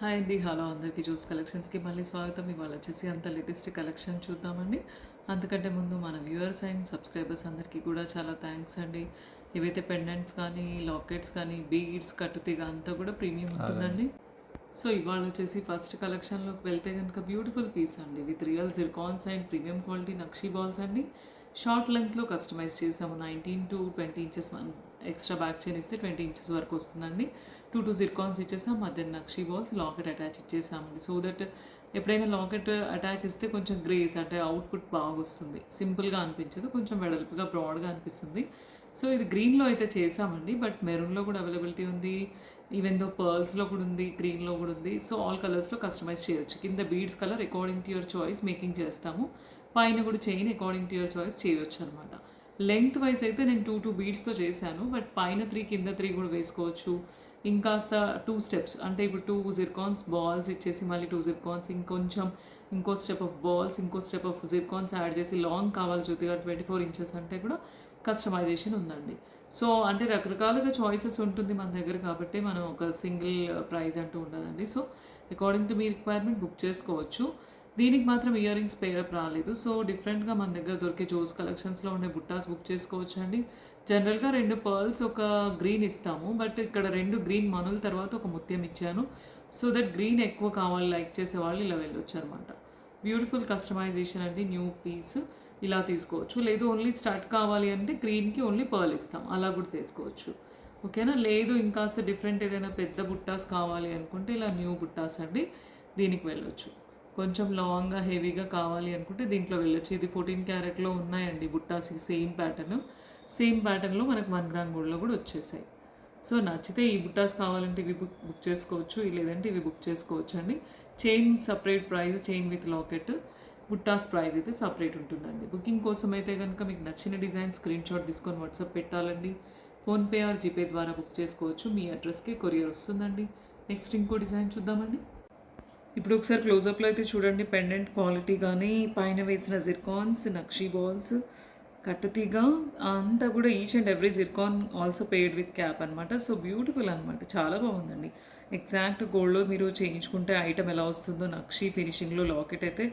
Hi అండి, hello అందరికీ. Juice కలెక్షన్స్కి మళ్ళీ స్వాగతం. ఇవాళ వచ్చేసి అంత లేటెస్ట్ కలెక్షన్ చూద్దామండి. అంతకంటే ముందు మన వ్యూవర్స్ అండ్ సబ్స్క్రైబర్స్ అందరికీ కూడా చాలా థ్యాంక్స్ అండి. ఏవైతే పెండెంట్స్ కానీ, లాకెట్స్ కానీ, బీడ్స్, కట్టుతీగ అంతా కూడా ప్రీమియం ఉంటుందండి. సో ఇవాళ వచ్చేసి ఫస్ట్ కలెక్షన్లోకి వెళ్తే కనుక బ్యూటిఫుల్ పీస్ అండి with real zircons and premium quality nakshi balls అండి. షార్ట్ లెంగ్త్లో కస్టమైజ్ చేసాము. 19 to 20 inches extra back chain ఇస్తే 20 ఇంచెస్ వరకు వస్తుందండి. 2 జిర్కాన్స్ ఇచ్చేసాం, మధ్య నక్షీ బాల్స్, లాకెట్ అటాచ్ ఇచ్చేసామండి. సో దట్ ఎప్పుడైనా లాకెట్ అటాచ్ ఇస్తే కొంచెం గ్రేస్ అంటే అవుట్పుట్ బాగా వస్తుంది, సింపుల్గా అనిపించదు, కొంచెం వెడల్పుగా బ్రాడ్గా అనిపిస్తుంది. సో ఇది గ్రీన్లో అయితే చేసామండి, బట్ మెరూన్లో కూడా అవైలబిలిటీ ఉంది. ఈవెన్ దో పర్ల్స్లో కూడా ఉంది, గ్రీన్లో కూడా ఉంది. సో ఆల్ కలర్స్లో కస్టమైజ్ చేయొచ్చు. కింద beads colour according to your choice making చేస్తాము. పైన కూడా chain according to your choice చేయొచ్చు అనమాట. లెంగ్త్ వైజ్ అయితే నేను 2 బీడ్స్తో చేశాను, బట్ పైన 3 కింద 3 కూడా వేసుకోవచ్చు. ఇంకాస్త 2 స్టెప్స్ అంటే ఇప్పుడు 2 జిర్కాన్స్ బాల్స్ ఇచ్చేసి మళ్ళీ 2 జిర్కాన్స్ ఇంకో స్టెప్ ఆఫ్ బాల్స్, ఇంకో స్టెప్ ఆఫ్ జిర్కాన్స్ యాడ్ చేసి లాంగ్ కావాలి జ్యోతిగా 24 ఇంచెస్ అంటే కూడా కస్టమైజేషన్ ఉందండి. సో అంటే రకరకాలుగా చాయిసెస్ ఉంటుంది మన దగ్గర, కాబట్టి మనం ఒక సింగిల్ ప్రైస్ అంటూ ఉండదండి. So according to me requirement book చేసుకోవచ్చు. దీనికి మాత్రం ఇయర్ రింగ్స్ పేరప్ రాలేదు. సో డిఫరెంట్గా మన దగ్గర దొరికే జోస్ కలెక్షన్స్లో ఉండే బుట్టాస్ బుక్ చేసుకోవచ్చు అండి. జనరల్గా 2 పర్ల్స్ ఒక గ్రీన్ ఇస్తాము, బట్ ఇక్కడ 2 గ్రీన్ మనుల తర్వాత ఒక ముత్యం ఇచ్చాను. సో దట్ గ్రీన్ ఎక్కువ కావాలి లైక్ చేసే వాళ్ళు ఇలా వెళ్ళొచ్చు అనమాట. బ్యూటిఫుల్ కస్టమైజేషన్ అండి. న్యూ పీస్ ఇలా తీసుకోవచ్చు. లేదు ఓన్లీ స్టార్ట్ కావాలి అంటే గ్రీన్కి ఓన్లీ పర్ల్ ఇస్తాం, అలా కూడా తీసుకోవచ్చు. ఓకేనా. లేదు ఇంకాస్త డిఫరెంట్ ఏదైనా పెద్ద బుట్టాస్ కావాలి అనుకుంటే ఇలా న్యూ బుట్టాస్ అండి, దీనికి వెళ్ళొచ్చు. కొంచెం లాంగ్గా హెవీగా కావాలి అనుకుంటే దీంట్లో వెళ్ళొచ్చు. ఇది 14 క్యారెట్లో ఉన్నాయండి బుట్టాస్, సేమ్ ప్యాటర్న్లో మనకు 1 గ్రామ్ గోల్డ్లో కూడా వచ్చేసాయి. సో నచ్చితే ఈ బుట్టాస్ కావాలంటే ఇవి బుక్ చేసుకోవచ్చు, లేదంటే ఇవి బుక్ చేసుకోవచ్చు అండి. Chain separate price, chain with locket, buttas price అయితే సపరేట్ ఉంటుందండి. బుకింగ్ కోసం అయితే కనుక మీకు నచ్చిన డిజైన్ స్క్రీన్ షాట్ తీసుకొని వాట్సాప్ పెట్టాలండి. ఫోన్పే ఆర్ జీపే ద్వారా బుక్ చేసుకోవచ్చు. మీ అడ్రస్కి కొరియర్ వస్తుందండి. నెక్స్ట్ ఇంకో డిజైన్ చూద్దామండి. ఇప్పుడు ఒకసారి క్లోజప్లో అయితే చూడండి. పెండెంట్ క్వాలిటీ కానీ, పైన వేసిన జిర్కాన్స్, నక్షీ బాల్స్, కట్టుతీగ అంతా కూడా each and every Zircon also paid with cap అనమాట. సో బ్యూటిఫుల్ అనమాట, చాలా బాగుందండి. ఎగ్జాక్ట్ గోల్డ్లో మీరు చేయించుకుంటే ఐటమ్ ఎలా వస్తుందో నక్షీ ఫినిషింగ్లో లాకెట్ అయితే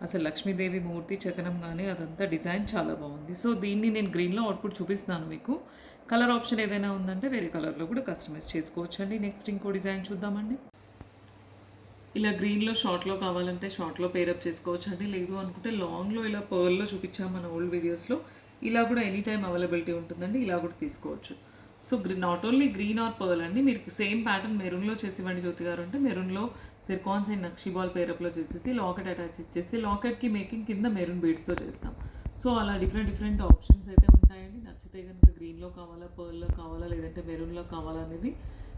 అసలు లక్ష్మీదేవి మూర్తి చకనం కానీ అదంతా డిజైన్ చాలా బాగుంది. సో దీన్ని నేను గ్రీన్లో అవుట్పుట్ చూపిస్తున్నాను మీకు. కలర్ ఆప్షన్ ఏదైనా ఉందంటే వేరే కలర్లో కూడా కస్టమైజ్ చేసుకోవచ్చు అండి. నెక్స్ట్ ఇంకో డిజైన్ చూద్దామండి. ఇలా గ్రీన్లో షార్ట్లో కావాలంటే షార్ట్లో పేరప్ చేసుకోవచ్చు అండి. లేదు అనుకుంటే లాంగ్లో ఇలా పర్ల్లో చూపించాము మన ఓల్డ్ వీడియోస్లో, ఇలా కూడా ఎనీ టైం అవైలబిలిటీ ఉంటుందండి. ఇలా కూడా తీసుకోవచ్చు. So not only green are pearl అండి, మీరు సేమ్ ప్యాటర్న్ మెరూన్లో చేసివ్వండి జ్యోతి గారు అంటే మెరూన్లో జిర్కాన్స్ అండ్ నక్షీ బాల్ పేరప్లో చేసేసి లాకెట్ అటాచ్ ఇచ్చేసి లాకెట్కి మేకింగ్ కింద మెరూన్ బీడ్స్తో చేస్తాం. సో అలా డిఫరెంట్ ఆప్షన్స్ అయితే ఉంటాయండి. నచ్చితే కనుక గ్రీన్లో కావాలా, పర్ల్లో కావాలా, లేదంటే మెరూన్లో కావాలా అనేది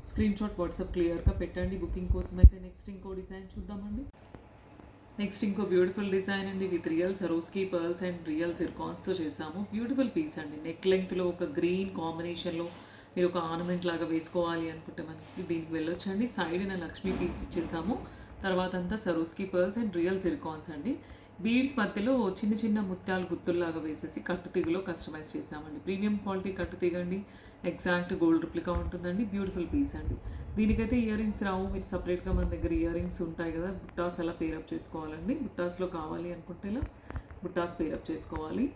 స్క్రీన్ షాట్ వాట్సాప్ క్లియర్గా పెట్టండి బుకింగ్ కోసం అయితే. నెక్స్ట్ ఇంకో డిజైన్ చూద్దామండి. నెక్స్ట్ ఇంకో బ్యూటిఫుల్ డిజైన్ అండి with real Swarovski pearls and real జిర్కాన్స్తో చేసాము. బ్యూటిఫుల్ పీస్ అండి. నెక్ లెంగ్త్లో ఒక గ్రీన్ కాంబినేషన్లో మీరు ఒక ఆర్నమెంట్ లాగా వేసుకోవాలి అనుకుంటే మనకి దీనికి వెళ్ళొచ్చండి. సైడ్న లక్ష్మీ పీస్ ఇచ్చేసాము. తర్వాత అంతా సరోస్కీ పర్ల్స్ అండ్ రియల్ జిర్కాన్స్ అండి. బీడ్స్ మధ్యలో చిన్న ముత్యాలు గుత్తుల్లాగా వేసేసి కట్టుతీగలో కస్టమైజ్ చేసామండి. ప్రీమియం క్వాలిటీ కట్టుతీగ అండి, ఎగ్జాక్ట్ గోల్డ్ రిప్లికా ఉంటుందండి. బ్యూటిఫుల్ పీస్ అండి. దీనికైతే ఇయర్ రింగ్స్ రావు, మీరు సపరేట్గా మన దగ్గర ఇయర్ రింగ్స్ ఉంటాయి కదా, బుట్టాస్ అలా పేరప్ చేసుకోవాలండి. బుట్టాస్లో కావాలి అనుకుంటే ఇలా బుట్టాస్ పేరప్ చేసుకోవాలి.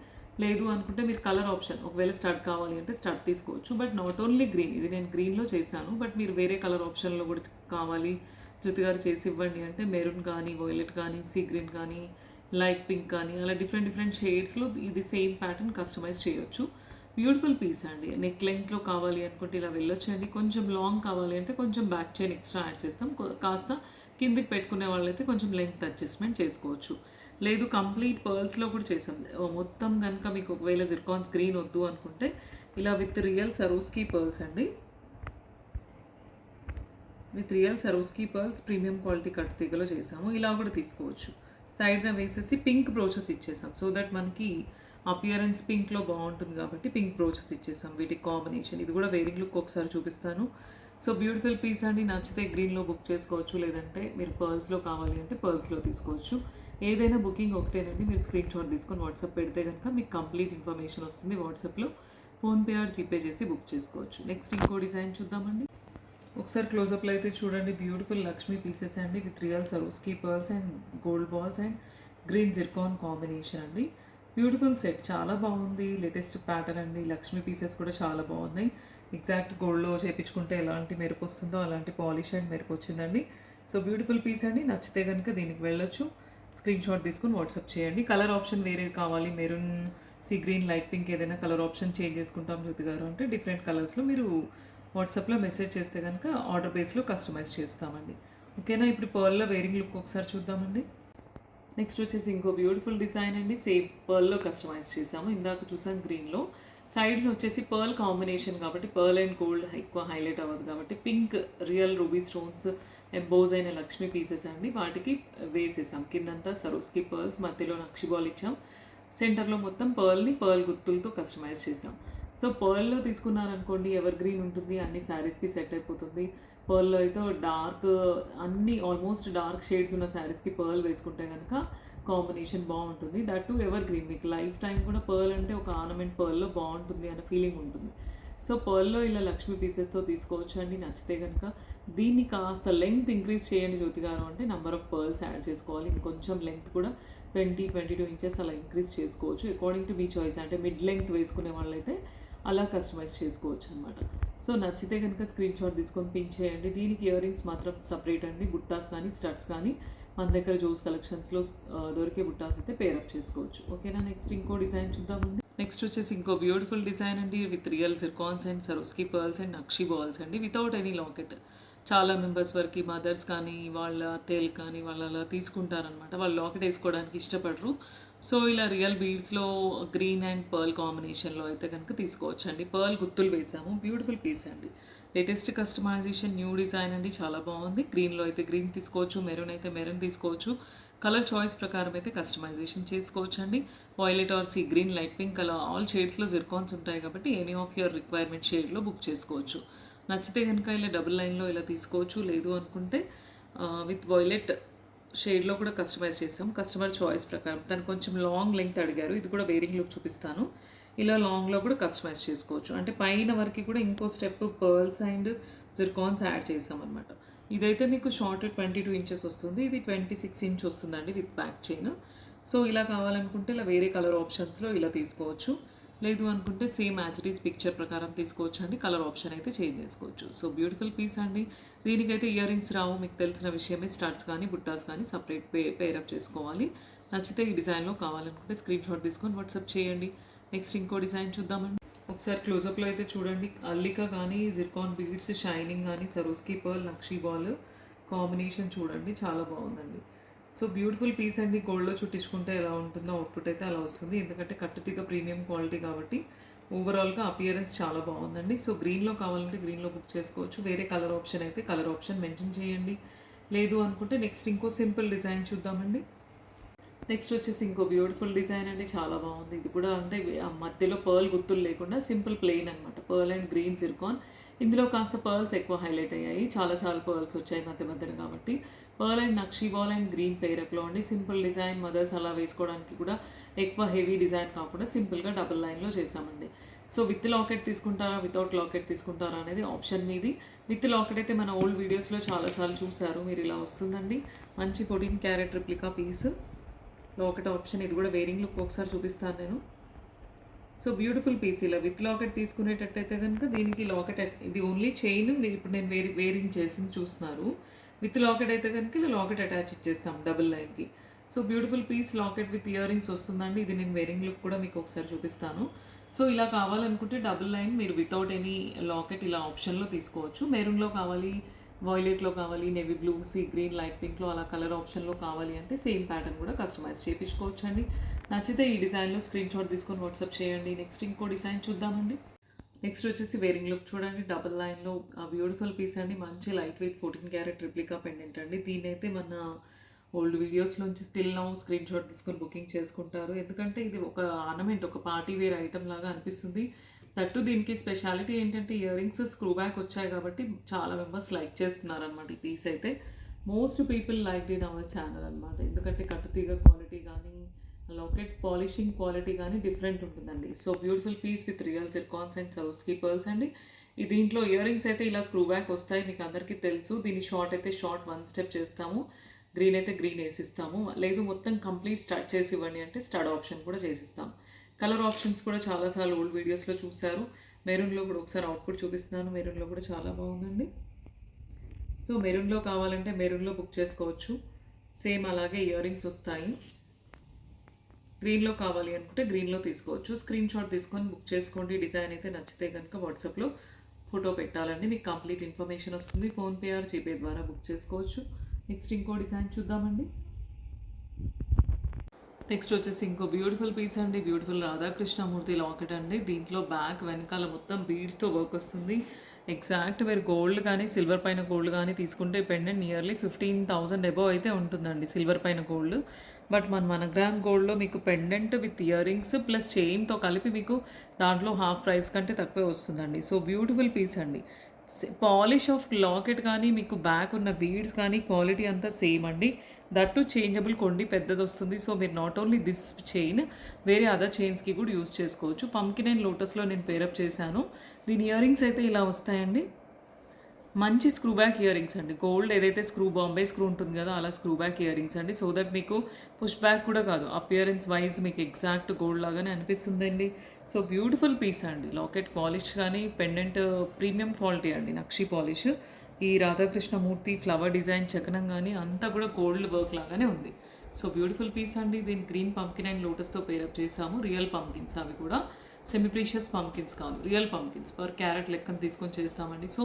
లేదు అనుకుంటే మీరు కలర్ ఆప్షన్, ఒకవేళ స్టడ్ కావాలి అంటే స్టడ్ తీసుకోవచ్చు. బట్ నాట్ ఓన్లీ గ్రీన్, ఇది నేను గ్రీన్లో చేశాను, బట్ మీరు వేరే కలర్ ఆప్షన్లో కూడా కావాలి జ్యోతి గారు చేసి ఇవ్వండి అంటే మెరూన్ కానీ, వైలెట్ కానీ, సీ గ్రీన్ కానీ, లైట్ పింక్ కానీ అలా డిఫరెంట్ షేడ్స్లో ఇది సేమ్ ప్యాటర్న్ కస్టమైజ్ చేయొచ్చు. బ్యూటిఫుల్ పీస్ అండి. నెక్ లెంగ్త్లో కావాలి అనుకుంటే ఇలా వెళ్ళొచ్చండి. కొంచెం లాంగ్ కావాలి అంటే కొంచెం బ్యాక్ చైన్ ఎక్స్ట్రా యాడ్ చేస్తాం. కాస్త కిందికి పెట్టుకునే వాళ్ళైతే కొంచెం లెంగ్త్ అడ్జస్ట్మెంట్ చేసుకోవచ్చు. లేదు కంప్లీట్ పర్ల్స్లో కూడా చేసాం. మొత్తం కనుక మీకు ఒకవేళ జిర్కాన్స్ గ్రీన్ వద్దు అనుకుంటే ఇలా విత్ రియల్ సరోస్కీ పర్ల్స్ అండి, with real Swarovski pearls premium quality కట్టుతీగలో చేసాము. ఇలా కూడా తీసుకోవచ్చు. సైడ్న వేసేసి పింక్ బ్రోచెస్ ఇచ్చేసాం. సో దట్ మనకి అపియరెన్స్ పింక్లో బాగుంటుంది కాబట్టి పింక్ బ్రోచెస్ ఇచ్చేసాం. వీటికి కాంబినేషన్ ఇది కూడా వేరింగ్ లుక్ ఒకసారి చూపిస్తాను. సో బ్యూటిఫుల్ పీస్ అండి. నచ్చితే గ్రీన్లో బుక్ చేసుకోవచ్చు, లేదంటే మీరు పర్ల్స్లో కావాలి అంటే పర్ల్స్లో తీసుకోవచ్చు. ఏదైనా బుకింగ్ ఒకటేనండి. మీరు స్క్రీన్ షాట్ తీసుకొని వాట్సాప్ పెడితే కనుక మీకు కంప్లీట్ ఇన్ఫర్మేషన్ వస్తుంది. వాట్సాప్లో ఫోన్పే ఆర్ జీపే చేసి బుక్ చేసుకోవచ్చు. నెక్స్ట్ ఇంకో డిజైన్ చూద్దామండి. ఒకసారి క్లోజప్లో అయితే చూడండి, బ్యూటిఫుల్ లక్ష్మీ పీసెస్ అండి with real సరోస్కి pearls and gold balls and green Zircon combination అండి. బ్యూటిఫుల్ సెట్, చాలా బాగుంది. లేటెస్ట్ ప్యాటర్న్ అండి. లక్ష్మీ పీసెస్ కూడా చాలా బాగున్నాయి. ఎగ్జాక్ట్ గోల్డ్లో చేపించుకుంటే ఎలాంటి మెరుపు వస్తుందో అలాంటి పాలిష్ అండ్ మెరుపు వచ్చిందండి. సో బ్యూటిఫుల్ పీస్ అండి. నచ్చితే కనుక దీనికి వెళ్ళొచ్చు. స్క్రీన్ షాట్ తీసుకుని వాట్సాప్ చేయండి. కలర్ ఆప్షన్ వేరే కావాలి, maroon, see green, light pink ఏదైనా కలర్ ఆప్షన్ చేంజ్ చేసుకుంటాం జ్యోతి గారు అంటే డిఫరెంట్ కలర్స్లో మీరు వాట్సాప్లో మెసేజ్ చేస్తే కనుక ఆర్డర్ బేస్లో కస్టమైజ్ చేస్తామండి. ఓకేనా? ఇప్పుడు పర్ల్లో వేరింగ్ లుక్ ఒకసారి చూద్దామండి. నెక్స్ట్ వచ్చేసి ఇంకో బ్యూటిఫుల్ డిజైన్ అండి. సేమ్ పర్ల్లో కస్టమైజ్ చేసాము. ఇందాక చూసాం గ్రీన్లో. సైడ్ని వచ్చేసి పర్ల్ కాంబినేషన్ కాబట్టి పర్ల్ అండ్ గోల్డ్ ఎక్కువ హైలైట్ అవ్వదు కాబట్టి pink real ruby stones emboss అయిన లక్ష్మీ పీసెస్ అండి. వాటికి వేసేసాం. కిందంతా సరోస్కి పర్ల్స్, మధ్యలో నక్షి బాల్ ఇచ్చాం. సెంటర్లో మొత్తం పర్ల్ గుర్తులతో కస్టమైజ్ చేసాం. సో పర్ల్లో తీసుకున్నారనుకోండి ఎవర్ గ్రీన్ ఉంటుంది, అన్ని శారీస్కి సెట్ అయిపోతుంది. పర్ల్లో అయితే డార్క్, అన్ని ఆల్మోస్ట్ డార్క్ షేడ్స్ ఉన్న శారీస్కి పర్ల్ వేసుకుంటే కనుక కాంబినేషన్ బాగుంటుంది. దట్ టు ఎవర్ గ్రీన్, మీకు లైఫ్ టైం కూడా పర్ల్ అంటే ఒక ఆర్నమెంట్ పర్ల్లో బాగుంటుంది అనే ఫీలింగ్ ఉంటుంది. సో పర్ల్లో ఇలా లక్ష్మీ పీసెస్తో తీసుకోవచ్చు అండి. నచ్చితే కనుక దీన్ని కాస్త లెంగ్త్ ఇంక్రీజ్ చేయండి జ్యోతి గారు అంటే నెంబర్ ఆఫ్ పర్ల్స్ యాడ్ చేసుకోవాలి. ఇంకొంచెం లెంగ్త్ కూడా 22 ఇంచెస్ అలా ఇంక్రీజ్ చేసుకోవచ్చు అకార్డింగ్ టు మీ చాయిస్. అంటే మిడ్ లెంగ్త్ వేసుకునే వాళ్ళైతే అలా కస్టమైజ్ చేసుకోవచ్చు అనమాట. సో నచ్చితే కనుక స్క్రీన్ షాట్ తీసుకొని పిన్ చేయండి. దీనికి ఇయర్ రింగ్స్ మాత్రం సపరేట్ అండి. బుట్టాస్ కానీ స్టడ్స్ కానీ మన దగ్గర జోస్ కలెక్షన్స్లో దొరికే బుట్టాస్ అయితే పేరప్ చేసుకోవచ్చు. ఓకేనా? నెక్స్ట్ ఇంకో డిజైన్ చూద్దామండి. నెక్స్ట్ వచ్చేసి ఇంకో బ్యూటిఫుల్ డిజైన్ అండి with real zircons and Swarovski pearls and nakshi balls అండి వితౌట్ ఎనీ లాకెట్. చాలా మెంబర్స్ వరకు మదర్స్ కానీ వాళ్ళ అత్తయ్యలు కానీ వాళ్ళు అలా తీసుకుంటారనమాట. వాళ్ళు లాకెట్ వేసుకోవడానికి ఇష్టపడరు. సో ఇలా రియల్ బీడ్స్లో గ్రీన్ అండ్ పర్ల్ కాంబినేషన్లో అయితే కనుక తీసుకోవచ్చు అండి. పర్ల్ గుత్తులు వేసాము. బ్యూటిఫుల్ పీస్ అండి. లేటెస్ట్ కస్టమైజేషన్, న్యూ డిజైన్ అండి. చాలా బాగుంది. గ్రీన్లో అయితే గ్రీన్ తీసుకోవచ్చు, మెరూన్ అయితే మెరూన్ తీసుకోవచ్చు. కలర్ చాయిస్ ప్రకారం అయితే కస్టమైజేషన్ చేసుకోవచ్చు అండి. Violet or sea green, light pink అలా ఆల్ షేడ్స్లో జిర్కాన్స్ ఉంటాయి కాబట్టి ఎనీ ఆఫ్ యువర్ రిక్వైర్మెంట్ షేడ్లో బుక్ చేసుకోవచ్చు. నచ్చితే కనుక ఇలా డబుల్ లైన్లో ఇలా తీసుకోవచ్చు. లేదు అనుకుంటే విత్ వాయిలెట్ షేడ్లో కూడా కస్టమైజ్ చేసాం కస్టమర్ చాయిస్ ప్రకారం. తను కొంచెం లాంగ్ లెంగ్త్ అడిగారు. ఇది కూడా వేరింగ్ లుక్ చూపిస్తాను. ఇలా లాంగ్లో కూడా కస్టమైజ్ చేసుకోవచ్చు. అంటే పైన వరకు కూడా ఇంకో స్టెప్ పర్ల్స్ అండ్ జిర్కాన్స్ యాడ్ చేసామన్నమాట. ఇదైతే మీకు షార్ట్ 22 ఇంచెస్ వస్తుంది. ఇది 26 ఇంచ్ వస్తుందండి విత్ బ్యాక్ చైన్. సో ఇలా కావాలనుకుంటే ఇలా వేరే కలర్ ఆప్షన్స్లో ఇలా తీసుకోవచ్చు. లేదు అనుకుంటే same as it is picture ప్రకారం తీసుకోవచ్చు అండి. కలర్ ఆప్షన్ అయితే చేంజ్ చేసుకోవచ్చు. సో బ్యూటిఫుల్ పీస్ అండి. దీనికైతే ఇయర్ రింగ్స్ రావు, మీకు తెలిసిన విషయమే. స్టడ్స్ కానీ బుట్టాస్ కానీ సపరేట్ పేరప్ చేసుకోవాలి. నచ్చితే ఈ డిజైన్లో కావాలనుకుంటే స్క్రీన్ షాట్ తీసుకొని వాట్సాప్ చేయండి. నెక్స్ట్ ఇంకో డిజైన్ చూద్దామండి. ఒకసారి క్లోజప్లో అయితే చూడండి. అల్లిక కానీ జిర్కాన్ బీడ్స్, షైనింగ్ కానీ సరోస్కి పర్ల్, నక్షి బాల్ కాంబినేషన్ చూడండి, చాలా బాగుందండి. సో బ్యూటిఫుల్ పీస్ అండి. గోల్డ్లో చుట్టించుకుంటే ఎలా ఉంటుందో అవుట్పుట్ అయితే అలా వస్తుంది. ఎందుకంటే కట్టుతీగ ప్రీమియం క్వాలిటీ కాబట్టి ఓవరాల్గా అపియరెన్స్ చాలా బాగుందండి. సో గ్రీన్లో కావాలంటే గ్రీన్లో బుక్ చేసుకోవచ్చు. వేరే కలర్ ఆప్షన్ అయితే కలర్ ఆప్షన్ మెన్షన్ చేయండి. లేదు అనుకుంటే నెక్స్ట్ ఇంకో సింపుల్ డిజైన్ చూద్దామండి. నెక్స్ట్ వచ్చేసి ఇంకో బ్యూటిఫుల్ డిజైన్ అండి. చాలా బాగుంది. ఇది కూడా అంటే మధ్యలో పర్ల్ గుర్తులు లేకుండా సింపుల్ ప్లెయిన్ అనమాట. Pearl and green Zircon. ఇందులో కాస్త పర్ల్స్ ఎక్కువ హైలైట్ అయ్యాయి. చాలాసార్లు పర్ల్స్ వచ్చాయి మధ్యన కాబట్టి pearl and nakshi ball and green పేరప్లో అండి. సింపుల్ డిజైన్, మదర్స్ అలా వేసుకోవడానికి కూడా ఎక్కువ హెవీ డిజైన్ కాకుండా సింపుల్గా డబుల్ లైన్లో చేసామండి. సో విత్ లాకెట్ తీసుకుంటారా, వితౌట్ లాకెట్ తీసుకుంటారా అనేది ఆప్షన్ మీది. విత్ లాకెట్ అయితే మన ఓల్డ్ వీడియోస్లో చాలాసార్లు చూసారు. మీరు ఇలా వస్తుందండి. మంచి 14 carat replica piece. Locket option ఇది కూడా వేరింగ్ లుక్ ఒకసారి చూపిస్తాను నేను. So beautiful piece. ఇలా విత్ లాకెట్ తీసుకునేటట్టయితే కనుక దీనికి లాకెట్ ఇది ఓన్లీ చైన్. ఇప్పుడు నేను వేరింగ్ చేసింది చూస్తున్నారు. విత్ లాకెట్ అయితే కనుక ఇలా లాకెట్ అటాచ్ ఇచ్చేస్తాం డబుల్ లైన్కి. So beautiful piece, locket with earrings వస్తుందండి. ఇది నేను వేరింగ్ లుక్ కూడా మీకు ఒకసారి చూపిస్తాను. సో ఇలా కావాలనుకుంటే డబుల్ లైన్ మీరు వితౌట్ ఎనీ లాకెట్ ఇలా ఆప్షన్లో తీసుకోవచ్చు. మెరూన్లో కావాలి, వాయిలెట్లో కావాలి, navy blue, sea green, light పింక్లో అలా కలర్ ఆప్షన్లో కావాలి అంటే సేమ్ ప్యాటర్న్ కూడా కస్టమైజ్ చేయించుకోవచ్చు అండి. నచ్చితే ఈ డిజైన్లో స్క్రీన్ షాట్ తీసుకొని వాట్సాప్ చేయండి. నెక్స్ట్ ఇంకో డిజైన్ చూద్దామండి. నెక్స్ట్ వచ్చేసి వేరింగ్ లుక్ చూడండి. డబుల్ లైన్లో బ్యూటిఫుల్ పీస్ అండి. మంచి light weight 14 carat replica pendant అండి. దీని అయితే మన ఓల్డ్ వీడియోస్ నుంచి స్టిల్ నౌ స్క్రీన్ షాట్ తీసుకొని బుకింగ్ చేసుకుంటారు. ఎందుకంటే ఇది ఒక ఆర్నమెంట్, ఒక పార్టీ వేర్ ఐటమ్ లాగా అనిపిస్తుంది. దట్టు దీనికి స్పెషాలిటీ ఏంటంటే ఇయర్ రింగ్స్ స్క్రూ బ్యాక్ వచ్చాయి కాబట్టి చాలా మెంబర్స్ లైక్ చేస్తున్నారు అనమాట. ఈ పీస్ అయితే most people like in our channel అనమాట. ఎందుకంటే కట్టుతీగ క్వాలిటీ కానీ లాకెట్ పాలిషింగ్ క్వాలిటీ కానీ డిఫరెంట్ ఉంటుందండి. So beautiful piece with real zircons and Swarovski pearls అండి. ఈ దీంట్లో ఇయర్ రింగ్స్ అయితే ఇలా స్క్రూ బ్యాక్ వస్తాయి, మీకు అందరికీ తెలుసు. దీని షార్ట్ అయితే షార్ట్ 1 స్టెప్ చేస్తాము, గ్రీన్ అయితే గ్రీన్ వేసిస్తాము. లేదు మొత్తం కంప్లీట్ స్టార్ట్ చేసి ఇవ్వండి అంటే స్టడ్ ఆప్షన్ కూడా చేసిస్తాం. కలర్ ఆప్షన్స్ కూడా చాలాసార్లు ఓల్డ్ వీడియోస్లో చూశారు. మెరూన్లో కూడా ఒకసారి అవుట్పుట్ చూపిస్తున్నాను. మెరూన్లో కూడా చాలా బాగుందండి. సో మెరూన్లో కావాలంటే మెరూన్లో బుక్ చేసుకోవచ్చు. సేమ్ అలాగే ఇయర్ రింగ్స్ వస్తాయి. గ్రీన్లో కావాలి అనుకుంటే గ్రీన్లో తీసుకోవచ్చు. స్క్రీన్ షాట్ తీసుకొని బుక్ చేసుకోండి. డిజైన్ అయితే నచ్చితే కనుక వాట్సాప్లో ఫోటో పెట్టాలండి, మీకు కంప్లీట్ ఇన్ఫర్మేషన్ వస్తుంది. ఫోన్పే ఆర్ జీపే ద్వారా బుక్ చేసుకోవచ్చు. నెక్స్ట్ ఇంకో డిజైన్ చూద్దామండి. నెక్స్ట్ వచ్చేసి ఇంకో బ్యూటిఫుల్ పీస్ అండి. బ్యూటిఫుల్ రాధాకృష్ణమూర్తి లాకెట్ అండి. దీంట్లో బ్యాక్ వెనకాల మొత్తం బీడ్స్తో వర్క్ వస్తుంది. ఎగ్జాక్ట్ మీరు గోల్డ్ కానీ సిల్వర్ పైన గోల్డ్ కానీ తీసుకుంటే పెండెంట్ నియర్లీ 15,000 అబవ్ అయితే ఉంటుందండి సిల్వర్ పైన గోల్డ్. బట్ మన గ్రామ్ గోల్డ్లో మీకు pendant with earrings plus చైన్తో కలిపి మీకు దాంట్లో హాఫ్ ప్రైస్ కంటే తక్కువే వస్తుందండి. సో బ్యూటిఫుల్ పీస్ అండి. పాలిష్ ఆఫ్ లాకెట్ కానీ మీకు బ్యాక్ ఉన్న బీడ్స్ కానీ క్వాలిటీ అంతా సేమ్ అండి. దట్టు చేంజబుల్ కొండి పెద్దది వస్తుంది. సో మీరు నాట్ ఓన్లీ దిస్ చైన్, వేరే అదర్ చైన్స్కి కూడా యూస్ చేసుకోవచ్చు. పంకిన్ అండ్ లోటస్లో నేను పేరప్ చేశాను. దీని ఇయర్ రింగ్స్ అయితే ఇలా వస్తాయండి. మంచి స్క్రూ బ్యాక్ ఇయర్ రింగ్స్ అండి. గోల్డ్ ఏదైతే స్క్రూ బాంబే స్క్రూ ఉంటుంది కదా అలా స్క్రూ బ్యాక్ ఇయర్ రింగ్స్ అండి. సో దట్ మీకు పుష్ బ్యాక్ కూడా కాదు, అపియరెన్స్ వైజ్ మీకు ఎగ్జాక్ట్ గోల్డ్ లాగానే అనిపిస్తుందండి. సో బ్యూటిఫుల్ పీస్ అండి. లాకెట్ పాలిష్ కానీ పెండెంట్ ప్రీమియం క్వాలిటీ అండి, నక్షి పాలిష్. ఈ రాధాకృష్ణమూర్తి ఫ్లవర్ డిజైన్ చకనం కానీ అంతా కూడా గోల్డ్ వర్క్ లాగానే ఉంది. సో బ్యూటిఫుల్ పీస్ అండి. దీని గ్రీన్ పంకిన్ అండ్ లోటస్తో పేరప్ చేసాము. రియల్ పంకిన్స్, అవి కూడా సెమీ ప్రీషియస్ పంకిన్స్ కాదు, రియల్ పంకిన్స్. పర్ క్యారెట్ లెక్కన తీసుకొని చేస్తామండి. సో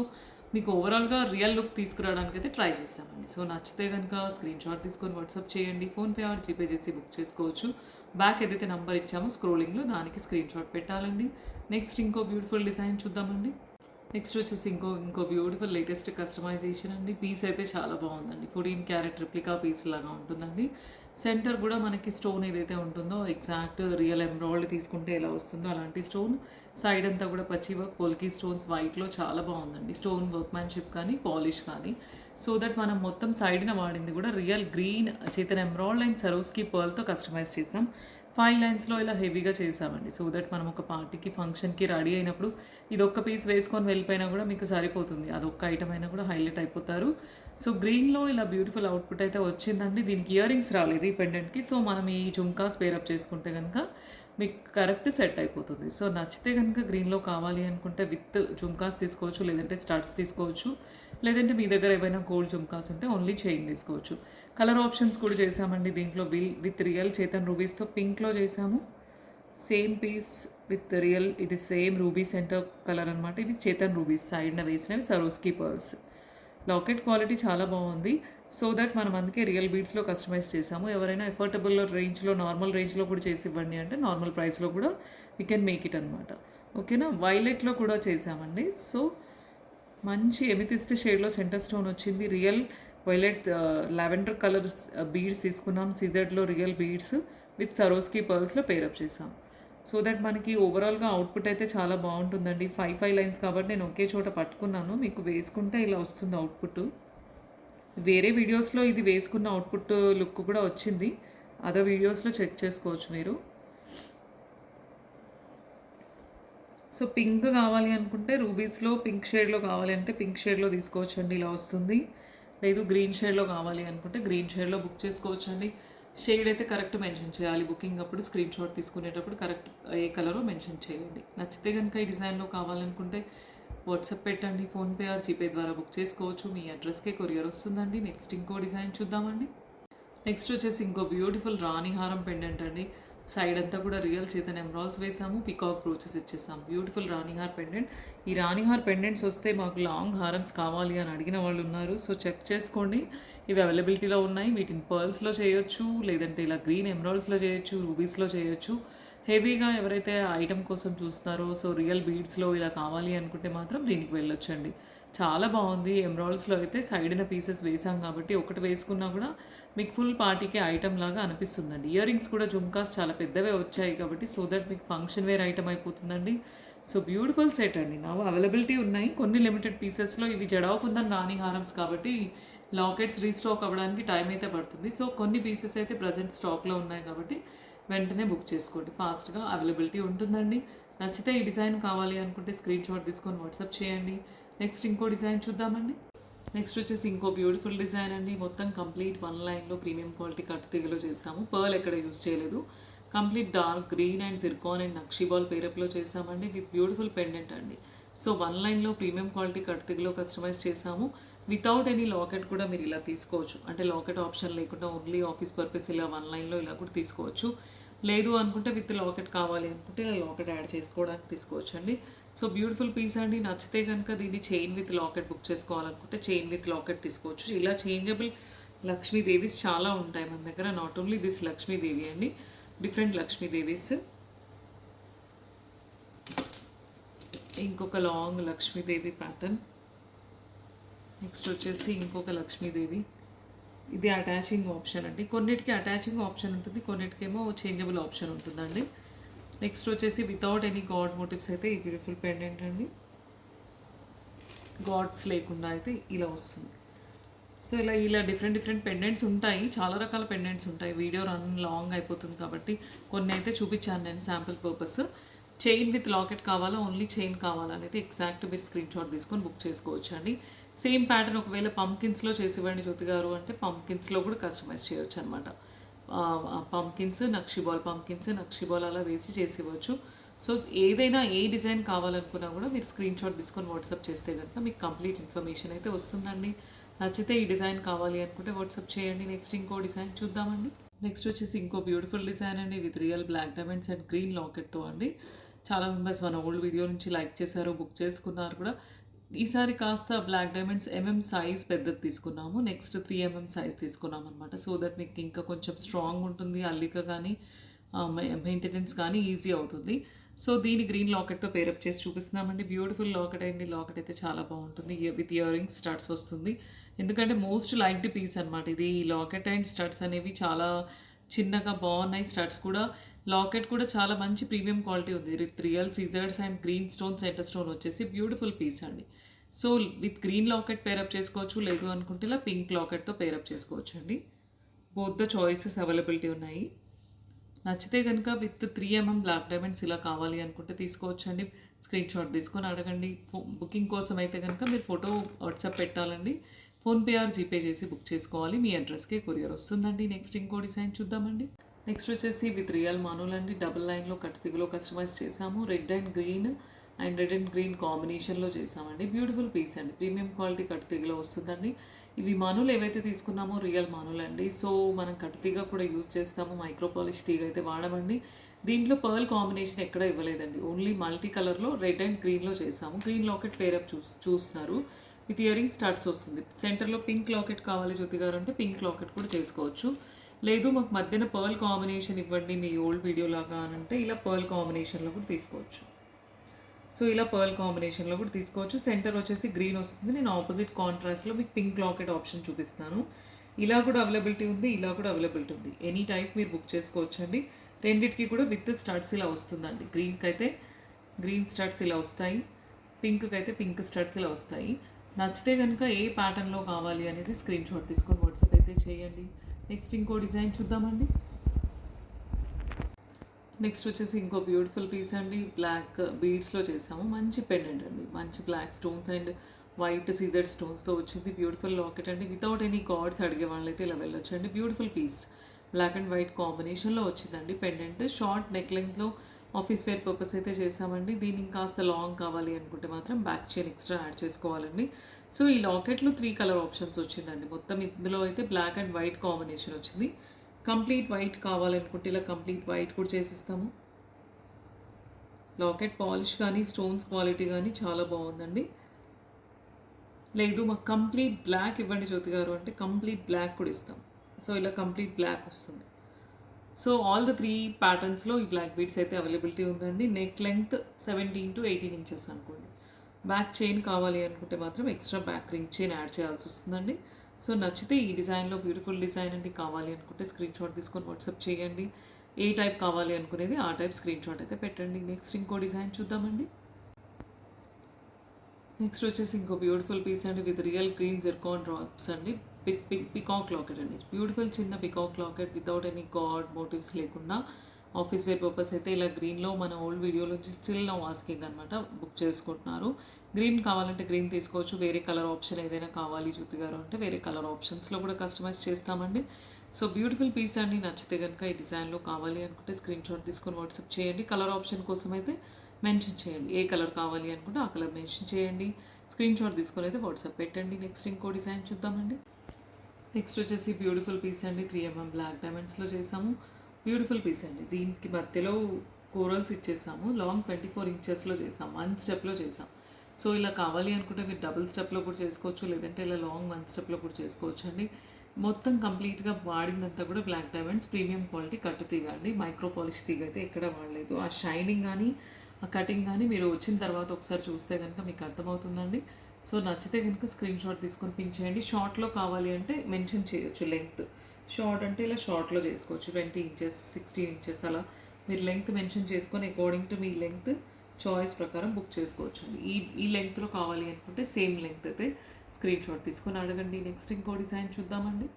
మీకు ఓవరాల్గా రియల్ లుక్ తీసుకురావడానికి అయితే ట్రై చేస్తామండి. సో నచ్చితే కనుక స్క్రీన్ షాట్ తీసుకొని వాట్సాప్ చేయండి. ఫోన్పే ఆర్ జీపే చేసి బుక్ చేసుకోవచ్చు. బ్యాక్ ఏదైతే నెంబర్ ఇచ్చామో స్క్రోలింగ్లో దానికి స్క్రీన్ షాట్ పెట్టాలండి. నెక్స్ట్ ఇంకో బ్యూటిఫుల్ డిజైన్ చూద్దామండి. నెక్స్ట్ వచ్చేసి ఇంకో బ్యూటిఫుల్ లేటెస్ట్ కస్టమైజేషన్ అండి. పీస్ అయితే చాలా బాగుందండి. 14 క్యారెట్ రిప్లికా పీస్ లాగా ఉంటుందండి. సెంటర్ కూడా మనకి స్టోన్ ఏదైతే ఉంటుందో ఎగ్జాక్ట్ రియల్ ఎమరాల్డ్ తీసుకుంటే ఎలా వస్తుందో అలాంటి స్టోన్. సైడ్ అంతా కూడా పచ్చి వర్క్ పోల్కీ స్టోన్స్ వైట్లో చాలా బాగుందండి. స్టోన్ వర్క్మ్యాన్షిప్ కానీ పాలిష్ కానీ. సో దట్ మనం మొత్తం సైడ్న వాడింది కూడా real green Chatham emerald and Swarovski పర్ల్తో కస్టమైజ్ చేసాం. 5 లైన్స్లో ఇలా హెవీగా చేసామండి. సో దట్ మనం ఒక పార్టీకి ఫంక్షన్కి రెడీ అయినప్పుడు ఇది ఒక్క పీస్ వేసుకొని వెళ్ళిపోయినా కూడా మీకు సరిపోతుంది. అదొక్క ఐటమ్ అయినా కూడా హైలైట్ అయిపోతారు. సో గ్రీన్లో ఇలా బ్యూటిఫుల్ అవుట్పుట్ అయితే వచ్చిందండి. దీనికి ఇయర్ రింగ్స్ రాలేదు ఈ పెండెంట్కి. సో మనం ఈ జుమ్కాస్ పేరప్ చేసుకుంటే కనుక మీకు కరెక్ట్ సెట్ అయిపోతుంది. సో నచ్చితే కనుక గ్రీన్లో కావాలి అనుకుంటే విత్ జుమ్కాస్ తీసుకోవచ్చు, లేదంటే స్టడ్స్ తీసుకోవచ్చు, లేదంటే మీ దగ్గర ఏవైనా గోల్డ్ జుమ్కాస్ ఉంటే ఓన్లీ చైన్ తీసుకోవచ్చు. కలర్ ఆప్షన్స్ కూడా చేసామండి. దీంట్లో విత్ రియల్ చేతన్ రూబీస్తో పింక్లో చేసాము. సేమ్ పీస్ విత్ రియల్, ఇది సేమ్ రూబీ సెంటర్ కలర్ అనమాట. ఇవి చేతన్ రూబీస్ సైడ్న వేసినవి సరోస్కి పర్ల్స్. లాకెట్ క్వాలిటీ చాలా బాగుంది. సో దట్ మనం అందుకే రియల్ బీడ్స్లో కస్టమైజ్ చేసాము. ఎవరైనా ఎఫోర్డబుల్ రేంజ్లో నార్మల్ రేంజ్లో కూడా చేసి ఇవ్వండి అంటే నార్మల్ ప్రైస్లో కూడా వీ కెన్ మేక్ ఇట్ అనమాట. ఓకేనా. వైలెట్లో కూడా చేసామండి. సో మంచి ఎమితిస్ట్ షేడ్లో సెంటర్ స్టోన్ వచ్చింది. Real violet lavender colour beads తీసుకున్నాం. సిజెడ్లో రియల్ బీడ్స్ విత్ సరోస్కి పర్ల్స్లో పేరప్ చేసాం. సో దట్ మనకి ఓవరాల్గా అవుట్పుట్ అయితే చాలా బాగుంటుందండి. 5 లైన్స్ కాబట్టి నేను ఒకే చోట పట్టుకున్నాను. మీకు వేసుకుంటే ఇలా వస్తుంది అవుట్పుట్. వేరే వీడియోస్లో ఇది వేసుకున్న అవుట్పుట్ లుక్ కూడా వచ్చింది. అదర్ వీడియోస్లో చెక్ చేసుకోవచ్చు మీరు. సో పింక్ కావాలి అనుకుంటే రూబీస్లో పింక్ షేడ్లో కావాలి అంటే పింక్ షేడ్లో తీసుకోవచ్చు అండి, ఇలా వస్తుంది. లేదు గ్రీన్ షేడ్లో కావాలి అనుకుంటే గ్రీన్ షేడ్లో బుక్ చేసుకోవచ్చు అండి. షేడ్ అయితే కరెక్ట్ మెన్షన్ చేయాలి. బుకింగ్ అప్పుడు స్క్రీన్ షాట్ తీసుకునేటప్పుడు కరెక్ట్ ఏ కలరో మెన్షన్ చేయండి. నచ్చితే కనుక ఈ డిజైన్లో కావాలనుకుంటే వాట్సాప్ పెట్టండి. ఫోన్పే ఆర్ జీపే ద్వారా బుక్ చేసుకోవచ్చు. మీ అడ్రస్కే కొరియర్ వస్తుందండి. నెక్స్ట్ ఇంకో డిజైన్ చూద్దామండి. నెక్స్ట్ వచ్చేసి ఇంకో బ్యూటిఫుల్ రాణిహారం పెండెంట్ అండి. సైడ్ అంతా కూడా రియల్ చేతన్ ఎమరాల్డ్స్ వేసాము, పికాక్ బ్రోచెస్ ఇచ్చేసాం. Beautiful ranihar pendant. ఈ రాణిహార్ పెండెంట్స్ వస్తే మాకు లాంగ్ హారమ్స్ కావాలి అని అడిగిన వాళ్ళు ఉన్నారు. సో చెక్ చేసుకోండి, ఇవి అవైలబిలిటీలో ఉన్నాయి. వీటిని పర్ల్స్లో చేయొచ్చు, లేదంటే ఇలా గ్రీన్ ఎమరాల్డ్స్లో చేయొచ్చు, రూబీస్లో చేయొచ్చు. హెవీగా ఎవరైతే ఐటమ్ కోసం చూస్తారో సో రియల్ బీడ్స్లో ఇలా కావాలి అనుకుంటే మాత్రం దీనికి వెళ్ళొచ్చండి. చాలా బాగుంది. ఎమరాల్డ్స్లో అయితే సైడ్న పీసెస్ వేసాం కాబట్టి ఒకటి వేసుకున్నా కూడా మీకు ఫుల్ పార్టీకి ఐటమ్ లాగా అనిపిస్తుందండి. ఇయర్ రింగ్స్ కూడా జుమ్కాస్ చాలా పెద్దవే వచ్చాయి కాబట్టి సో దట్ మీకు ఫంక్షన్ వేర్ ఐటమ్ అయిపోతుందండి. సో బ్యూటిఫుల్ సెట్ అండి. నా అవైలబిలిటీ ఉన్నాయి కొన్ని లిమిటెడ్ పీసెస్లో. ఇవి జడావుకుందని రాణి హారమ్స్ కాబట్టి లాకెట్స్ రీస్టాక్ అవ్వడానికి టైం అయితే పడుతుంది. సో కొన్ని పీసెస్ అయితే ప్రజెంట్ స్టాక్లో ఉన్నాయి కాబట్టి వెంటనే బుక్ చేసుకోండి. ఫాస్ట్గా అవైలబిలిటీ ఉంటుందండి. నచ్చితే ఈ డిజైన్ కావాలి అనుకుంటే స్క్రీన్ షాట్ తీసుకొని వాట్సాప్ చేయండి. నెక్స్ట్ ఇంకో డిజైన్ చూద్దామండి. నెక్స్ట్ వచ్చేసి ఇంకో బ్యూటిఫుల్ డిజైన్ అండి. మొత్తం కంప్లీట్ 1 లైన్లో ప్రీమియం క్వాలిటీ కట్ తీగలో చేసాము. పర్ల్ ఎక్కడ యూజ్ చేయలేదు. Complete dark green and zircon and nakshi ball పేరప్లో చేసామండి విత్ బ్యూటిఫుల్ పెండెంట్ అండి. సో 1 లైన్లో ప్రీమియం క్వాలిటీ కట్ తీగలో కస్టమైజ్ చేసాము. వితౌట్ ఎనీ లాకెట్ కూడా మీరు ఇలా తీసుకోవచ్చు. అంటే లాకెట్ ఆప్షన్ లేకుండా ఓన్లీ ఆఫీస్ పర్పస్ ఇలా 1 లైన్లో ఇలా కూడా తీసుకోవచ్చు. లేదు అనుకుంటే విత్ లాకెట్ కావాలి అనుకుంటే ఇలా లాకెట్ యాడ్ చేసుకోవడానికి తీసుకోవచ్చు అండి. సో బ్యూటిఫుల్ పీస్ అండి. నచ్చితే కనుక దీన్ని చైన్ విత్ లాకెట్ బుక్ చేసుకోవాలనుకుంటే చైన్ విత్ లాకెట్ తీసుకోవచ్చు. ఇలా చేంజబుల్ లక్ష్మీదేవీస్ చాలా ఉంటాయి మన దగ్గర. నాట్ ఓన్లీ దిస్ లక్ష్మీదేవి అండి, డిఫరెంట్ లక్ష్మీదేవీస్. ఇంకొక లాంగ్ లక్ష్మీదేవి ప్యాటర్న్. నెక్స్ట్ వచ్చేసి ఇంకొక లక్ష్మీదేవి. ఇది అటాచింగ్ ఆప్షన్ అండి. కొన్నిటికి అటాచింగ్ ఆప్షన్ ఉంటుంది, కొన్నిటికేమో చేంజబుల్ ఆప్షన్ ఉంటుందండి. నెక్స్ట్ వచ్చేసి వితౌట్ ఎనీ గాడ్ మోటివ్స్ అయితే ఈ బ్యూటిఫుల్ పెండెంట్ అండి. గాడ్స్ లేకుండా అయితే ఇలా వస్తుంది. సో ఇలా డిఫరెంట్ పెండెంట్స్ ఉంటాయి. చాలా రకాల పెండెంట్స్ ఉంటాయి. వీడియో రన్ లాంగ్ అయిపోతుంది కాబట్టి కొన్ని అయితే చూపించాను నేను sample purpose. Chain with locket కావాలా, ఓన్లీ చైన్ కావాలా అనేది ఎగ్జాక్ట్ మీరు స్క్రీన్ షాట్ తీసుకొని బుక్ చేసుకోవచ్చు అండి. సేమ్ ప్యాటర్న్ ఒకవేళ పంకిన్స్లో చేసివ్వండి జ్యోతి గారు అంటే పంకిన్స్లో కూడా కస్టమైజ్ చేయవచ్చు అనమాట. పంకిన్స్, నక్షిబాల్ పంకిన్స్, నక్షిబాల్ అలా వేసి చేసివ్వచ్చు. సో ఏదైనా ఏ డిజైన్ కావాలనుకున్నా కూడా మీరు స్క్రీన్ షాట్ తీసుకొని వాట్సాప్ చేస్తే కనుక మీకు కంప్లీట్ ఇన్ఫర్మేషన్ అయితే వస్తుందండి. నచ్చితే ఈ డిజైన్ కావాలి అనుకుంటే వాట్సాప్ చేయండి. నెక్స్ట్ ఇంకో డిజైన్ చూద్దామండి. నెక్స్ట్ వచ్చేసి ఇంకో బ్యూటిఫుల్ డిజైన్ అండి with real black diamonds and green లాకెట్తో అండి. చాలా మెంబర్స్ మన ఓల్డ్ వీడియో నుంచి లైక్ చేశారు, బుక్ చేసుకున్నారు కూడా. ఈసారి కాస్త బ్లాక్ డైమండ్స్ సైజ్ పెద్దది తీసుకున్నాము. నెక్స్ట్ 3 సైజ్ తీసుకున్నాం అనమాట. సో దట్ మీకు ఇంకా కొంచెం స్ట్రాంగ్ ఉంటుంది, అల్లిక కానీ మెయింటెనెన్స్ కానీ ఈజీ అవుతుంది. సో దీని గ్రీన్ లాకెట్తో పేరప్ చేసి చూపిస్తున్నామండి. బ్యూటిఫుల్ లాకెట్ అయింది. లాకెట్ అయితే చాలా బాగుంటుంది. విత్ ఇయర్ రింగ్స్ స్టడ్స్ వస్తుంది. ఎందుకంటే మోస్ట్ లైక్డ్ పీస్ అనమాట ఇది. లాకెట్ అండ్ స్టడ్స్ అనేవి చాలా చిన్నగా బాగున్నాయి. స్టడ్స్ కూడా, లాకెట్ కూడా చాలా మంచి ప్రీమియం క్వాలిటీ ఉంది. With real seizers and green stone centre stone వచ్చేసి బ్యూటిఫుల్ పీస్ అండి. So with green locket pair up చేసుకోవచ్చు, లేదు అనుకుంటే ఇలా పింక్ లాకెట్తో పేరప్ చేసుకోవచ్చు అండి. బోత్ ద చాయిసెస్ అవైలబిలిటీ ఉన్నాయి. నచ్చితే కనుక విత్ 3 బ్లాక్ డైమండ్స్ ఇలా కావాలి అనుకుంటే తీసుకోవచ్చు అండి. స్క్రీన్ షాట్ తీసుకొని అడగండి. బుకింగ్ కోసం అయితే కనుక మీరు ఫోటో వాట్సాప్ పెట్టాలండి. ఫోన్పే ఆర్ జీపే చేసి బుక్ చేసుకోవాలి. మీ అడ్రస్కే కొరియర్ వస్తుందండి. నెక్స్ట్ ఇంకో డిజైన్ చూద్దామండి. నెక్స్ట్ వచ్చేసి విత్ రియల్ మానులు అండి. డబుల్ లైన్లో కట్ తీగలో కస్టమైజ్ చేసాము. రెడ్ అండ్ గ్రీన్ కాంబినేషన్లో చేసామండి. బ్యూటిఫుల్ పీస్ అండి. ప్రీమియం క్వాలిటీ కట్ తీగలో వస్తుందండి. ఇవి మానులు ఏవైతే తీసుకున్నామో రియల్ మానులు అండి. సో మనం కట్ తీగ కూడా యూజ్ చేస్తాము. మైక్రో పాలిష్ తీగ అయితే వాడమండి. దీంట్లో పర్ల్ కాంబినేషన్ ఎక్కడ ఇవ్వలేదండి. ఓన్లీ మల్టీ కలర్లో రెడ్ అండ్ గ్రీన్లో చేసాము. గ్రీన్ లాకెట్ పేరప్ చూస్తున్నారు. విత్ ఇయర్ రింగ్ స్టార్ట్స్ వస్తుంది. సెంటర్లో పింక్ లాకెట్ కావాలి జ్యోతి గారు అంటే పింక్ లాకెట్ కూడా చేసుకోవచ్చు. లేదు మాకు మధ్యన పర్ల్ కాంబినేషన్ ఇవ్వండి మీ ఓల్డ్ వీడియో లాగా అని అంటే ఇలా పర్ల్ కాంబినేషన్లో కూడా తీసుకోవచ్చు. సో ఇలా పర్ల్ కాంబినేషన్లో కూడా తీసుకోవచ్చు. సెంటర్ వచ్చేసి గ్రీన్ వస్తుంది. నేను ఆపోజిట్ కాంట్రాస్ట్లో మీకు పింక్ లాకెట్ ఆప్షన్ చూపిస్తాను. ఇలా కూడా అవైలబిలిటీ ఉంది, ఇలా కూడా అవైలబిలిటీ ఉంది. ఎనీ టైప్ మీరు బుక్ చేసుకోవచ్చు అండి. రెండింటికి కూడా విత్ స్టడ్స్ ఇలా వస్తుందండి. గ్రీన్కి అయితే గ్రీన్ స్టడ్స్ ఇలా వస్తాయి, పింక్కి అయితే పింక్ స్టడ్స్ ఇలా వస్తాయి. నచ్చితే కనుక ఏ ప్యాటర్న్లో కావాలి అనేది స్క్రీన్ షాట్ తీసుకొని వాట్సాప్ అయితే చేయండి. నెక్స్ట్ ఇంకో డిజైన్ చూద్దామండి. నెక్స్ట్ వచ్చేసి ఇంకో బ్యూటిఫుల్ పీస్ అండి. బ్లాక్ బీడ్స్లో చేసాము. మంచి పెండెంట్ అండి. మంచి black stones and white CZ స్టోన్స్తో వచ్చింది. బ్యూటిఫుల్ లాకెట్ అండి. వితౌట్ ఎనీ కార్డ్స్ అడిగే వాళ్ళైతే ఇలా వెళ్ళొచ్చు అండి. Beautiful piece black and white కాంబినేషన్లో వచ్చిందండి. పెండెంట్ షార్ట్ నెక్ లెంగ్త్లో ఆఫీస్ వేర్ పర్పస్ అయితే చేసామండి. దీనికి కాస్త లాంగ్ కావాలి అనుకుంటే మాత్రం బ్యాక్ చైన్ ఎక్స్ట్రా యాడ్ చేసుకోవాలండి. సో ఈ లాకెట్లో 3 కలర్ ఆప్షన్స్ వచ్చిందండి. మొత్తం ఇందులో అయితే బ్లాక్ అండ్ వైట్ కాంబినేషన్ వచ్చింది. కంప్లీట్ వైట్ కావాలనుకుంటే ఇలా కంప్లీట్ వైట్ కూడా చేసిస్తాము. లాకెట్ పాలిష్ కానీ స్టోన్స్ క్వాలిటీ కానీ చాలా బాగుందండి. లేదు మాకు కంప్లీట్ బ్లాక్ ఇవ్వండి జ్యోతి గారు అంటే కంప్లీట్ బ్లాక్ కూడా ఇస్తాం. సో ఇలా కంప్లీట్ బ్లాక్ వస్తుంది. సో ఆల్ ద 3 ప్యాటర్న్స్లో ఈ బ్లాక్ బీడ్స్ అయితే అవైలబిలిటీ ఉందండి. నెక్ లెంగ్త్ 17 to 18 ఇంచెస్ అనుకోండి. బ్యాక్ చైన్ కావాలి అనుకుంటే మాత్రం extra back ring chain add చేయాల్సి వస్తుందండి. సో నచ్చితే ఈ డిజైన్లో బ్యూటిఫుల్ డిజైన్ అండి. కావాలి అనుకుంటే స్క్రీన్ షాట్ తీసుకొని వాట్సాప్ చేయండి. ఏ టైప్ కావాలి అనుకునేది ఆ టైప్ స్క్రీన్ షాట్ అయితే పెట్టండి. నెక్స్ట్ ఇంకో డిజైన్ చూద్దామండి. నెక్స్ట్ వచ్చేసి ఇంకో బ్యూటిఫుల్ పీస్ అండి with real green zircon drops అండి. పికాక్ లాకెట్ అండి. బ్యూటిఫుల్ చిన్న peacock locket without any god motives లేకుండా ఆఫీస్ వేర్ పర్పస్ అయితే ఇలా గ్రీన్లో మన ఓల్డ్ వీడియోలో స్టిల్ నో ఆస్కింగ్ అనమాట బుక్ చేసుకుంటున్నారు. గ్రీన్ కావాలంటే గ్రీన్ తీసుకోవచ్చు. వేరే కలర్ ఆప్షన్ ఏదైనా కావాలి జ్యోతి గారు అంటే వేరే కలర్ ఆప్షన్స్లో కూడా కస్టమైజ్ చేస్తామండి. సో బ్యూటిఫుల్ పీస్ అండి. నచ్చితే కనుక ఈ డిజైన్లో కావాలి అనుకుంటే స్క్రీన్ షాట్ తీసుకొని వాట్సాప్ చేయండి. కలర్ ఆప్షన్ కోసం అయితే మెన్షన్ చేయండి. ఏ కలర్ కావాలి అనుకుంటే ఆ కలర్ మెన్షన్ చేయండి. స్క్రీన్ షాట్ తీసుకొని అయితే వాట్సాప్ పెట్టండి. నెక్స్ట్ ఇంకో డిజైన్ చూద్దామండి. నెక్స్ట్ వచ్చేసి బ్యూటిఫుల్ పీస్ అండి. 3mm బ్లాక్ డైమండ్స్లో చేసాము. బ్యూటిఫుల్ పీస్ అండి. దీనికి మధ్యలో కోరల్స్ ఇచ్చేసాము. లాంగ్ 24 ఇంచెస్లో చేసాం. 1 స్టెప్లో చేసాం. సో ఇలా కావాలి అనుకుంటే మీరు డబుల్ స్టెప్లో కూడా చేసుకోవచ్చు, లేదంటే ఇలా లాంగ్ 1 స్టెప్లో కూడా చేసుకోవచ్చు అండి. మొత్తం కంప్లీట్గా వాడిందంతా కూడా బ్లాక్ డైమండ్స్ ప్రీమియం క్వాలిటీ కట్టు తీగ అండి. మైక్రో పాలిష్ తీగ అయితే ఎక్కడ వాడలేదు. ఆ షైనింగ్ కానీ ఆ కటింగ్ కానీ మీరు వచ్చిన తర్వాత ఒకసారి చూస్తే కనుక మీకు అర్థమవుతుందండి. సో నచ్చితే కనుక స్క్రీన్ షాట్ తీసుకొని పిన్ చేయండి. షార్ట్లో కావాలి అంటే మెన్షన్ చేయొచ్చు లెంగ్త్. షార్ట్ అంటే ఇలా షార్ట్లో చేసుకోవచ్చు. 20 ఇంచెస్ 16 ఇంచెస్ అలా మీరు లెంగ్త్ మెన్షన్ చేసుకొని according to me length choice ప్రకారం బుక్ చేసుకోవచ్చు అండి. ఈ లెంగ్త్లో కావాలి అనుకుంటే సేమ్ లెంగ్త్ అయితే స్క్రీన్ షాట్ తీసుకొని అడగండి. నెక్స్ట్ ఇంకో డిజైన్ చూద్దామండి.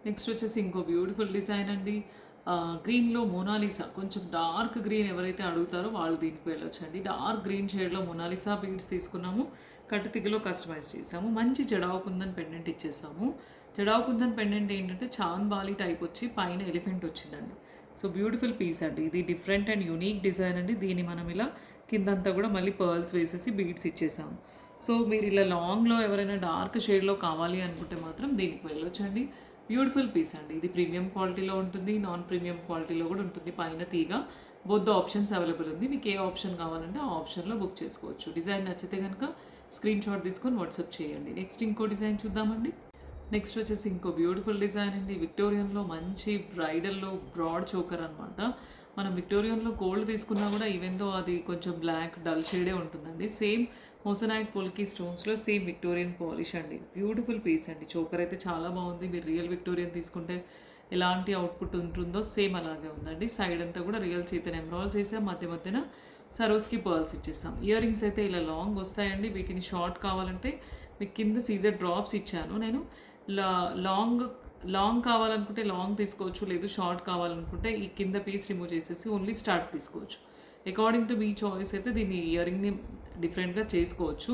నెక్స్ట్ వచ్చేసి ఇంకో బ్యూటిఫుల్ డిజైన్ అండి. గ్రీన్లో మోనాలిసా, కొంచెం డార్క్ గ్రీన్ ఎవరైతే అడుగుతారో వాళ్ళు దీనికి వెళ్ళొచ్చు అండి. డార్క్ గ్రీన్ షేడ్లో మోనాలిసా బీడ్స్ తీసుకున్నాము. కట్టుతిగలో కస్టమైజ్ చేసాము. మంచి జడావు కుందన్ పెండెంట్ ఇచ్చేసాము. జడావు కుందన్ పెండెంట్ ఏంటంటే చాంద్ బాలి టైప్ వచ్చి పైన ఎలిఫెంట్ వచ్చిందండి. సో బ్యూటిఫుల్ పీస్ అండి. ఇది డిఫరెంట్ అండ్ యూనిక్ డిజైన్ అండి. దీన్ని మనం ఇలా కిందంతా కూడా మళ్ళీ పర్ల్స్ వేసేసి బీడ్స్ ఇచ్చేసాము. సో మీరు ఇలా లాంగ్లో ఎవరైనా డార్క్ షేడ్లో కావాలి అనుకుంటే మాత్రం దీనికి వెళ్ళొచ్చండి. బ్యూటిఫుల్ పీస్ అండి. ఇది ప్రీమియం క్వాలిటీలో ఉంటుంది, నాన్ ప్రీమియం క్వాలిటీలో కూడా ఉంటుంది. పైన తీగ బొద్దు ఆప్షన్స్ అవైలబుల్ ఉంది. మీకు ఏ ఆప్షన్ కావాలంటే ఆ ఆప్షన్లో బుక్ చేసుకోవచ్చు. డిజైన్ నచ్చితే కనుక స్క్రీన్ షాట్ తీసుకొని వాట్సాప్ చేయండి. నెక్స్ట్ ఇంకో డిజైన్ చూద్దామండి. నెక్స్ట్ వచ్చేసి ఇంకో బ్యూటిఫుల్ డిజైన్ అండి. విక్టోరియన్లో మంచి బ్రైడల్లో బ్రాడ్ చోకర్ అనమాట. మనం విక్టోరియన్లో గోల్డ్ తీసుకున్నా కూడా ఈవెన్తో అది కొంచెం బ్లాక్ డల్ షేడే ఉంటుందండి. Same moissanite పోల్కి స్టోన్స్లో same Victorian polish అండి. బ్యూటిఫుల్ పీస్ అండి. చోకర్ అయితే చాలా బాగుంది. మీరు రియల్ విక్టోరియన్ తీసుకుంటే ఎలాంటి అవుట్పుట్ ఉంటుందో సేమ్ అలాగే ఉందండి. సైడ్ అంతా కూడా రియల్ చేతన ఎమరాల్స్ వేసాం. మధ్య మధ్యన సరోస్కి పర్ల్స్ ఇచ్చేస్తాం. ఇయర్ రింగ్స్ అయితే ఇలా లాంగ్ వస్తాయండి. వీటిని షార్ట్ కావాలంటే మీకు కింద సీజర్ డ్రాప్స్ ఇచ్చాను నేను. లాంగ్ కావాలనుకుంటే లాంగ్ తీసుకోవచ్చు, లేదు షార్ట్ కావాలనుకుంటే ఈ కింద పీస్ రిమూవ్ చేసేసి ఓన్లీ స్టార్ట్ తీసుకోవచ్చు. అకార్డింగ్ టు మీ చాయిస్ అయితే దీన్ని ఇయర్ రింగ్ని డిఫరెంట్గా చేసుకోవచ్చు.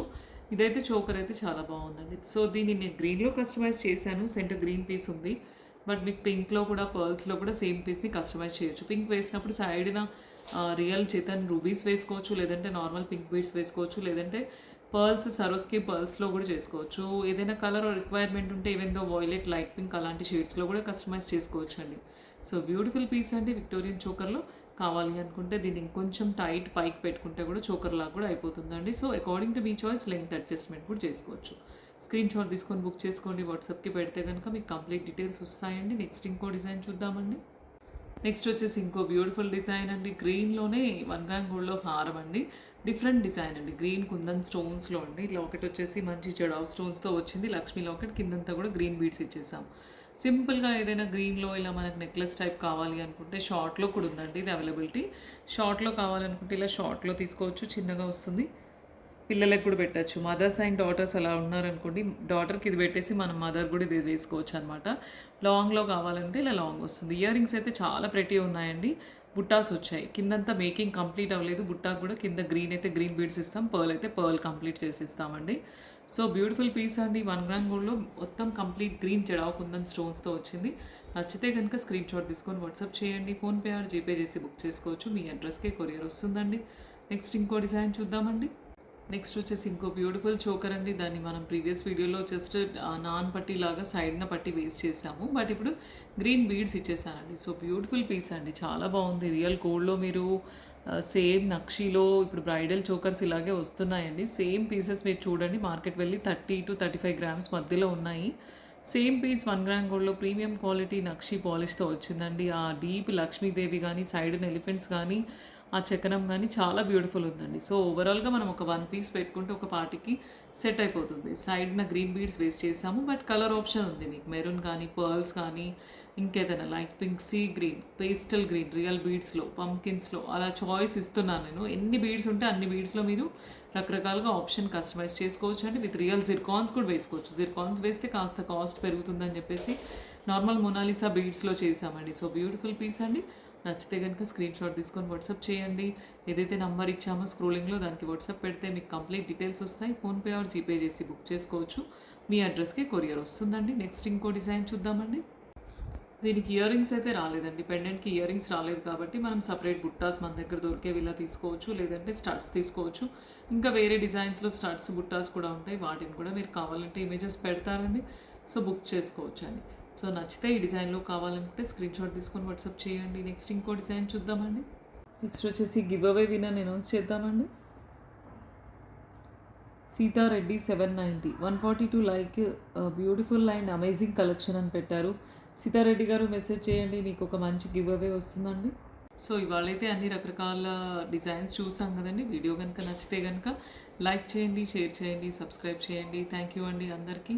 ఇదైతే చోకర్ అయితే చాలా బాగుందండి. సో దీన్ని నేను గ్రీన్లో కస్టమైజ్ చేశాను. సెంటర్ గ్రీన్ పీస్ ఉంది. బట్ మీకు పింక్లో కూడా పర్ల్స్లో కూడా సేమ్ పీస్ని కస్టమైజ్ చేయొచ్చు. పింక్ వేసినప్పుడు సైడ్న రియల్ చేతన్ రూబీస్ వేసుకోవచ్చు, లేదంటే నార్మల్ పింక్ బీడ్స్ వేసుకోవచ్చు, లేదంటే పర్ల్స్ సరోస్కి పర్ల్స్లో కూడా చేసుకోవచ్చు. ఏదైనా కలర్ రిక్వైర్మెంట్ ఉంటే even though violet, light pink అలాంటి షేడ్స్లో కూడా కస్టమైజ్ చేసుకోవచ్చు అండి. సో బ్యూటిఫుల్ పీస్ అండి. విక్టోరియన్ చోకర్లో కావాలి అనుకుంటే దీన్ని ఇంకొంచెం టైట్ పైకి పెట్టుకుంటే కూడా చోకర్ లాగా కూడా అయిపోతుందండి. So according to me choice length adjustment కూడా చేసుకోవచ్చు. స్క్రీన్ షాట్ తీసుకొని బుక్ చేసుకోండి. వాట్సాప్కి పెడితే కనుక మీకు కంప్లీట్ డీటెయిల్స్ వస్తాయండి. నెక్స్ట్ ఇంకో డిజైన్ చూద్దామండి. నెక్స్ట్ వచ్చేసి ఇంకో బ్యూటిఫుల్ డిజైన్ అండి. గ్రీన్లోనే 1 గ్రామ్ గోల్డ్లో హారం అండి. డిఫరెంట్ డిజైన్ అండి. గ్రీన్ కుందన్ స్టోన్స్లో అండి. లాకెట్ వచ్చేసి మంచి జడావ్ స్టోన్స్తో వచ్చింది. లక్ష్మీ లాకెట్ కిందంతా కూడా గ్రీన్ బీడ్స్ ఇచ్చేసాం. సింపుల్గా ఏదైనా గ్రీన్లో ఇలా మనకు నెక్లెస్ టైప్ కావాలి అనుకుంటే షార్ట్లో కూడా ఉందండి ఇది అవైలబిలిటీ. షార్ట్లో కావాలనుకుంటే ఇలా షార్ట్లో తీసుకోవచ్చు. చిన్నగా వస్తుంది. పిల్లలకు కూడా పెట్టచ్చు. మదర్స్ అండ్ డాటర్స్ అలా ఉన్నారనుకోండి, డాటర్కి ఇది పెట్టేసి మనం మదర్ కూడా ఇది వేసుకోవచ్చు అనమాట. లాంగ్లో కావాలంటే ఇలా లాంగ్ వస్తుంది. ఇయర్ రింగ్స్ అయితే చాలా ప్రెటీ ఉన్నాయండి. బుట్టాస్ వచ్చాయి. కిందంతా మేకింగ్ కంప్లీట్ అవ్వలేదు. బుట్టాకు కూడా కింద గ్రీన్ అయితే గ్రీన్ బీడ్స్ ఇస్తాం, పర్ల్ అయితే పర్ల్ కంప్లీట్ చేసిస్తామండి. సో బ్యూటిఫుల్ పీస్ అండి. 1 గ్రామ్ గోల్డ్లో మొత్తం కంప్లీట్ గ్రీన్ జడావు కుందన్ స్టోన్స్తో వచ్చింది. నచ్చితే కనుక స్క్రీన్ షాట్ తీసుకొని వాట్సాప్ చేయండి. ఫోన్పే ఆర్ జీపే చేసి బుక్ చేసుకోవచ్చు. మీ అడ్రస్కే కొరియర్ వస్తుందండి. నెక్స్ట్ ఇంకో డిజైన్ చూద్దామండి. నెక్స్ట్ వచ్చేసి ఇంకో బ్యూటిఫుల్ చోకర్ అండి. దాన్ని మనం ప్రీవియస్ వీడియోలో జస్ట్ నాన్ పట్టీ లాగా సైడ్న పట్టీ వేస్ట్ చేసాము. బట్ ఇప్పుడు గ్రీన్ బీడ్స్ ఇచ్చేసానండి. సో బ్యూటిఫుల్ పీస్ అండి. చాలా బాగుంది. రియల్ గోల్డ్లో మీరు సేమ్ నక్షీలో ఇప్పుడు బ్రైడల్ చోకర్స్ ఇలాగే వస్తున్నాయండి. సేమ్ పీసెస్ మీరు చూడండి. మార్కెట్ వెళ్ళి 30 to 35 గ్రామ్స్ మధ్యలో ఉన్నాయి. సేమ్ పీస్ 1 గ్రామ్ గోల్డ్లో ప్రీమియం క్వాలిటీ నక్షీ పాలిష్తో వచ్చిందండి. ఆ డీప్ లక్ష్మీదేవి కానీ సైడ్న ఎలిఫెంట్స్ కానీ ఆ చక్రం కానీ చాలా బ్యూటిఫుల్ ఉందండి. సో ఓవరాల్గా మనం ఒక 1 పీస్ పెట్టుకుంటే ఒక పార్టీకి సెట్ అయిపోతుంది. సైడ్న గ్రీన్ బీడ్స్ వేస్ట్ చేసాము. బట్ కలర్ ఆప్షన్ ఉంది మీకు. మెరూన్ కానీ పర్ల్స్ కానీ ఇంకేదైనా light pink, sea green, pastel green, real బీడ్స్లో, పంకిన్స్లో అలా చాయిస్ ఇస్తున్నాను నేను. ఎన్ని బీడ్స్ ఉంటే అన్ని బీడ్స్లో మీరు రకరకాలుగా ఆప్షన్ కస్టమైజ్ చేసుకోవచ్చు అండి. విత్ రియల్ జిర్కాన్స్ కూడా వేసుకోవచ్చు. జిర్కాన్స్ వేస్తే కాస్త కాస్ట్ పెరుగుతుందని చెప్పేసి నార్మల్ మొనాలిసా బీడ్స్లో చేసామండి. సో బ్యూటిఫుల్ పీస్ అండి. నచ్చితే కనుక స్క్రీన్ షాట్ తీసుకొని వాట్సాప్ చేయండి. ఏదైతే నంబర్ ఇచ్చామో స్క్రోలింగ్లో దానికి వాట్సాప్ పెడితే మీకు కంప్లీట్ డీటెయిల్స్ వస్తాయి. ఫోన్పే ఆర్ జీపే చేసి బుక్ చేసుకోవచ్చు. మీ అడ్రస్కి కొరియర్ వస్తుందండి. నెక్స్ట్ ఇంకో డిజైన్ చూద్దామండి. దీనికి ఇయర్ రింగ్స్ అయితే రాలేదండి. పెండెంట్కి ఇయర్ రింగ్స్ రాలేదు కాబట్టి మనం సపరేట్ బుట్టాస్ మన దగ్గర దొరికేవి ఇలా తీసుకోవచ్చు, లేదంటే స్టడ్స్ తీసుకోవచ్చు. ఇంకా వేరే డిజైన్స్లో స్టడ్స్ బుట్టాస్ కూడా ఉంటాయి. వాటిని కూడా మీరు కావాలంటే ఇమేజెస్ పెడతారండి. సో బుక్ చేసుకోవచ్చు అండి. సో నచ్చితే ఈ డిజైన్లో కావాలనుకుంటే స్క్రీన్ షాట్ తీసుకొని వాట్సాప్ చేయండి. నెక్స్ట్ ఇంకో డిజైన్ చూద్దామండి. నెక్స్ట్ వచ్చేసి గివ్ అవే విన్నర్ అనౌన్స్ చేద్దామండి. Sitareddy 790 142 like, beautiful and amazing collection అని పెట్టారు. సీతారెడ్డి గారు మెసేజ్ చేయండి, మీకు ఒక మంచి గివ్ అవే వస్తుందండి. సో ఇవాళైతే అన్ని రకరకాల డిజైన్స్ చూసాం కదండి. వీడియో కనుక నచ్చితే కనుక లైక్ చేయండి, షేర్ చేయండి, సబ్స్క్రైబ్ చేయండి. థ్యాంక్ యూ అండి అందరికీ.